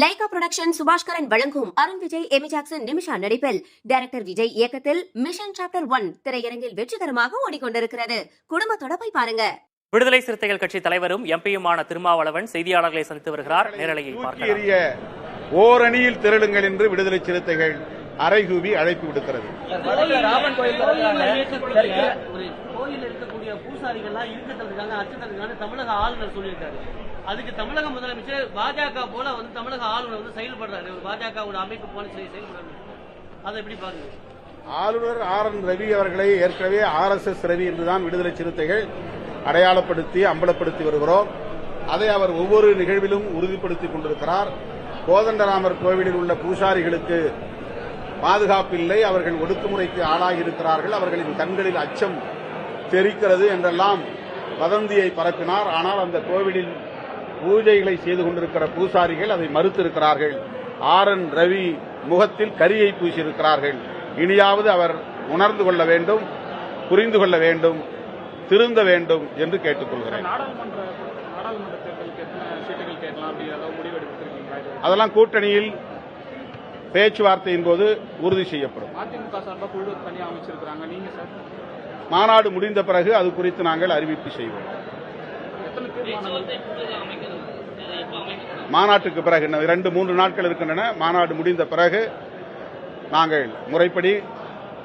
Lyca production Subaskaran வழங்கும் Arun Vijay, Amy Jackson, Nimisha நடிப்பில் director Vijay இயக்கத்தில் மிஷன் சாப்டர் 1 திரையரங்கில் வெற்றிகரமாக ஓடிக்கொண்டிருக்கிறது. குடும்பத்தோட போய் பாருங்க. விடுதலை சிறுத்தைகள் கட்சி தலைவரும் எம்பியுமான திருமாவளவன் செய்தியாளர்களை சந்தித்து வருகிறார். நேரலையை பார்க்கலாம். ஓரணியில் திரளுங்கள் என்று விடுதலை சிறுத்தைகள் அறைகூவி அழைப்பு விடுக்கிறது. கோயில் இருக்கக்கூடிய பூசாரிகள்லாம் இருக்கிறதுக்காக அச்சத்திற்கான தமிழக ஆளுநர் சொல்லியிருக்காரு. அதுக்கு தமிழக முதலமைச்சர் பாஜக போல தமிழக ஆளுநர் செயல்படுறாரு. பாஜக அமைப்பு போல செயல்படுறாரு. அதை எப்படி பாருங்க? ஆளுநர் RN ரவி அவர்களை ஏற்கனவே RSS ரவி என்றுதான் விடுதலை சிறுத்தைகள் அடையாளப்படுத்தி அம்பலப்படுத்தி வருகிறோம். அதை அவர் ஒவ்வொரு நிகழ்விலும் உறுதிப்படுத்திக் கொண்டிருக்கிறார். கோதண்டராமர் கோவிலில் உள்ள பூசாரிகளுக்கு பாதுகாப்பில்லை, அவர்கள் ஒடுக்குமுறைக்கு ஆளாகியிருக்கிறார்கள், அவர்களின் கண்களில் அச்சம் தெரிக்கிறது என்றெல்லாம் வதந்தியை பரப்பினார். ஆனால் அந்த கோவிலில் பூஜைகளை செய்து கொண்டிருக்கிற பூசாரிகள் அதை மறுத்திருக்கிறார்கள். RN ரவி முகத்தில் கரியை பூசியிருக்கிறார்கள். இனியாவது அவர் உணர்ந்து கொள்ள வேண்டும், புரிந்து கொள்ள வேண்டும், திருந்த வேண்டும் என்று கேட்டுக்கொள்கிறேன். அதெல்லாம் கூட்டணியில் பேச்சுவார்த்தையின் போது உறுதி செய்யப்படும். மாநாடு முடிந்த பிறகு அது குறித்து நாங்கள் அறிவிப்பு செய்வோம். மாநாட்டுக்கு பிறகு 2-3 நாட்கள் இருக்கின்றன. மாநாடு முடிந்த பிறகு நாங்கள் முறைப்படி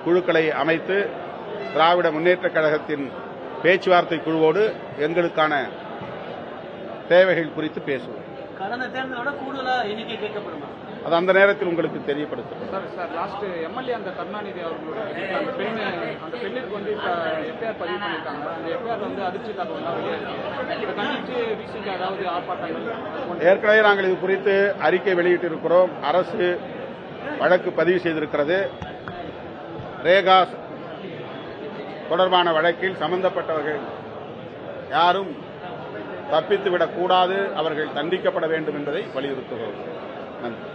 குழுக்களை அமைத்து திராவிட முன்னேற்றக் கழகத்தின் பேச்சுவார்த்தை குழுவோடு எங்களுக்கான தேவைகள் குறித்து பேசுவோம். கடந்த தேர்தலோட கூடுதலா எண்ணிக்கை கேட்கப்படுமா? அது அந்த நேரத்தில் உங்களுக்கு தெரியப்படுத்தும். சார் லாஸ்ட் எம்எல்ஏ அந்த கருணாநிதி அவர்களோட அந்த பெண்ணிற்கு எஃப்ஐஆர் பதிவு பண்ணியிருக்காங்க. அந்த எஃப்ஐஆர் அதிர்ச்சி தகவல் இதை கண்டித்து ரீசெண்டாக ஏதாவது ஆர்ப்பாட்டங்கள்? ஏற்கனவே நாங்கள் இது குறித்து அறிக்கை வெளியிட்டிருக்கிறோம். அரசு வழக்கு பதிவு செய்திருக்கிறது. ரேகா தொடர்பான வழக்கில் சம்பந்தப்பட்டவர்கள் யாரும் தப்பித்துவிடக் கூடாது, அவர்கள் தண்டிக்கப்பட வேண்டும் என்பதை வலியுறுத்துகிறோம். நன்றி.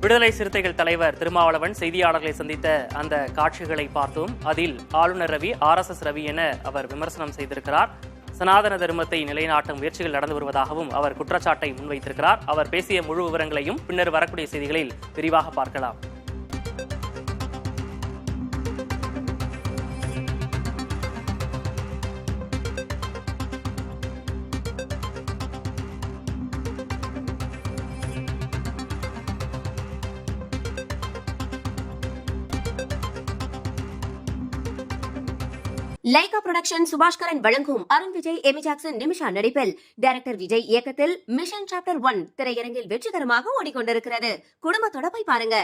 விடுதலை சிறுத்தைகள் தலைவர் திருமாவளவன் செய்தியாளர்களை சந்தித்த அந்த காட்சிகளை பார்த்தோம். அதில் ஆளுநர் ரவி RSS ரவி என அவர் விமர்சனம் செய்திருக்கிறார். சனாதன தர்மத்தை நிலைநாட்டும் முயற்சிகள் நடந்து வருவதாகவும் அவர் குற்றச்சாட்டை முன்வைத்திருக்கிறார். அவர் பேசிய முழு விவரங்களையும் பின்னர் வரக்கூடிய செய்திகளில் விரிவாக பார்க்கலாம். லைகா புரொடக்ஷன் சுபாஷ்கரன் வழங்கும் அருண் விஜய், எமி ஜாக்சன், நிமிஷா நடிப்பில் டைரக்டர் விஜய் இயக்கத்தில் மிஷன் சாப்டர் 1 திரையரங்கில் வெற்றிகரமாக ஓடிக்கொண்டிருக்கிறது. குடும்பத்தோட போய் பாருங்க.